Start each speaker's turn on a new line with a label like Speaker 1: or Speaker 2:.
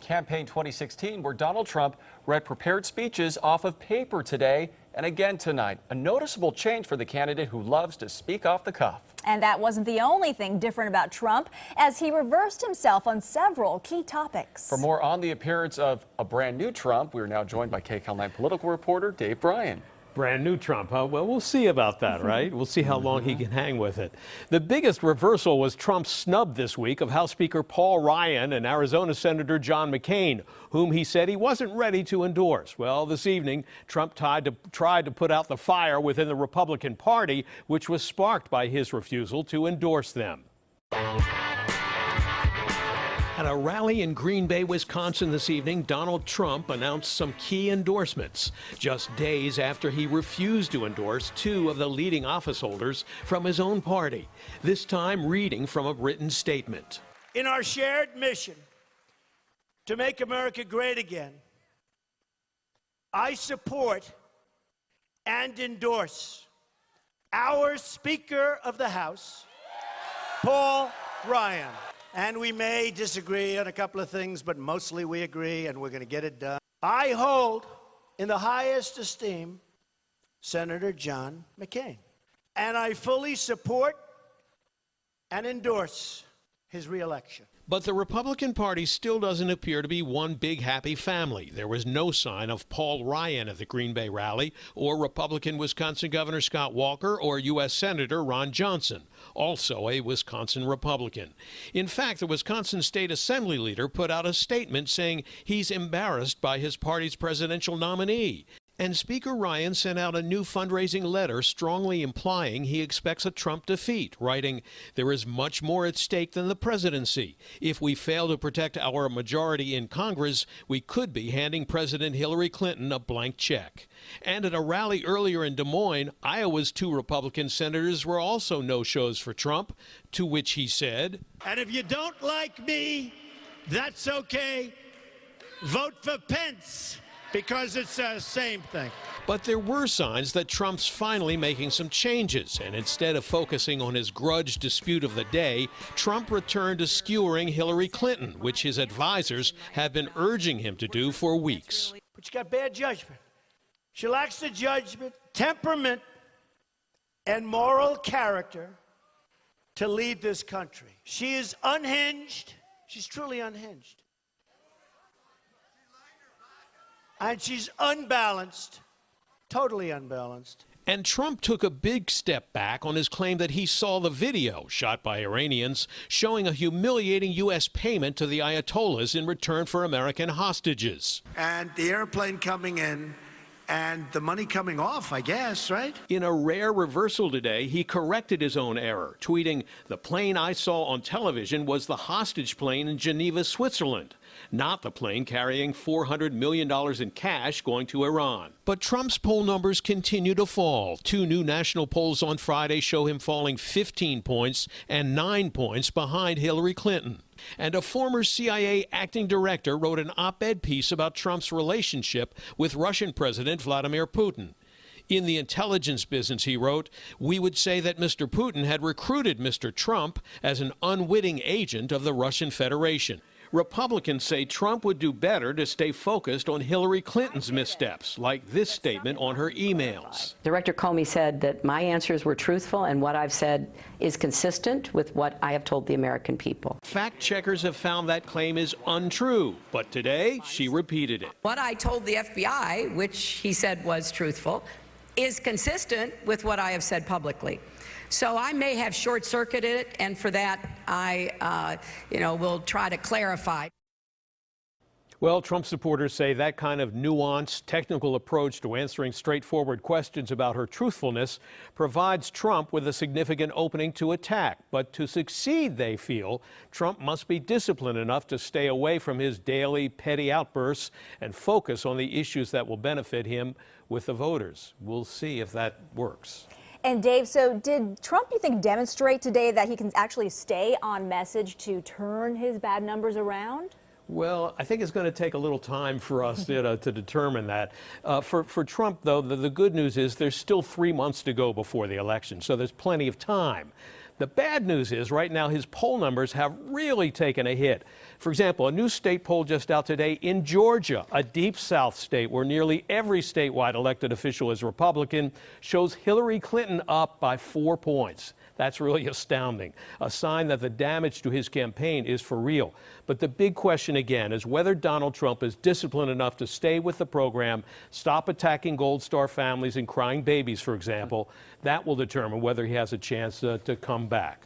Speaker 1: Campaign 2016, where Donald Trump read prepared speeches off of paper today and again tonight. A noticeable change for the candidate who loves to speak off the cuff.
Speaker 2: And that wasn't the only thing different about Trump, as he reversed himself on several key topics.
Speaker 1: For more on the appearance of a brand new Trump, we're now joined by KCAL 9 political reporter Dave Bryan.
Speaker 3: Brand new Trump, huh? Well, we'll see about that, right? We'll see how long he can hang with it. The biggest reversal was Trump's snub this week of House Speaker Paul Ryan and Arizona Senator John McCain, whom he said he wasn't ready to endorse. Well, this evening, Trump tried to put out the fire within the Republican Party, which was sparked by his refusal to endorse them. At a rally in Green Bay, Wisconsin this evening, Donald Trump announced some key endorsements, just days after he refused to endorse two of the leading office holders from his own party, this time reading from a written statement.
Speaker 4: In our shared mission to make America great again, I support and endorse our Speaker of the House, Paul Ryan. And we may disagree on a couple of things, but mostly we agree, and we're going to get it done. I hold in the highest esteem Senator John McCain, and I fully support and endorse his reelection.
Speaker 3: But the Republican Party still doesn't appear to be one big happy family. There was no sign of Paul Ryan at the Green Bay rally, or Republican Wisconsin Governor Scott Walker, or U.S. Senator Ron Johnson, also a Wisconsin Republican. In fact, the Wisconsin State Assembly leader put out a statement saying he's embarrassed by his party's presidential nominee. And Speaker Ryan sent out a new fundraising letter strongly implying he expects a Trump defeat, writing, "There is much more at stake than the presidency. If we fail to protect our majority in Congress, we could be handing President Hillary Clinton a blank check." And at a rally earlier in Des Moines, Iowa's two Republican senators were also no-shows for Trump, to which he said,
Speaker 4: "And if you don't like me, that's okay. Vote for Pence, because it's the same thing."
Speaker 3: But there were signs that Trump's finally making some changes, and instead of focusing on his grudge dispute of the day, Trump returned to skewering Hillary Clinton, which his advisors have been urging him to do for weeks.
Speaker 4: But she got bad judgment. She lacks the judgment, temperament, and moral character to lead this country. She is unhinged. She's truly unhinged. And she's unbalanced, totally unbalanced.
Speaker 3: And Trump took a big step back on his claim that he saw the video, shot by Iranians, showing a humiliating U.S. payment to the Ayatollahs in return for American hostages.
Speaker 4: And the airplane coming in and the money coming off, I guess, right?
Speaker 3: In a rare reversal today, he corrected his own error, tweeting, "The plane I saw on television was the hostage plane in Geneva, Switzerland, not the plane carrying $400 million in cash going to Iran." But Trump's poll numbers continue to fall. Two new national polls on Friday show him falling 15 points and 9 points behind Hillary Clinton. And a former CIA acting director wrote an op-ed piece about Trump's relationship with Russian President Vladimir Putin. In the intelligence business, he wrote, "We would say that Mr. Putin had recruited Mr. Trump as an unwitting agent of the Russian Federation." Republicans say Trump would do better to stay focused on Hillary Clinton's missteps, like this statement on her emails.
Speaker 5: Director Comey said that my answers were truthful and what I've said is consistent with what I have told the American people.
Speaker 3: Fact checkers have found that claim is untrue, but today she repeated it.
Speaker 5: What I told the FBI, which he said was truthful, is consistent with what I have said publicly. So I may have short-circuited it, and for that, I will try to clarify.
Speaker 3: Well, Trump supporters say that kind of nuanced, technical approach to answering straightforward questions about her truthfulness provides Trump with a significant opening to attack. But to succeed, they feel, Trump must be disciplined enough to stay away from his daily petty outbursts and focus on the issues that will benefit him with the voters. We'll see if that works.
Speaker 2: And Dave, so did Trump, you think, demonstrate today that he can actually stay on message to turn his bad numbers around?
Speaker 3: Well, I think it's going to take a little time for us to determine that. For Trump, though, the good news is there's still 3 months to go before the election, so there's plenty of time. The bad news is right now his poll numbers have really taken a hit. For example, a new state poll just out today in Georgia, a deep South state where nearly every statewide elected official is Republican, shows Hillary Clinton up by 4 points. That's really astounding, a sign that the damage to his campaign is for real. But the big question again is whether Donald Trump is disciplined enough to stay with the program, stop attacking Gold Star families and crying babies, for example. That will determine whether he has a chance to come back.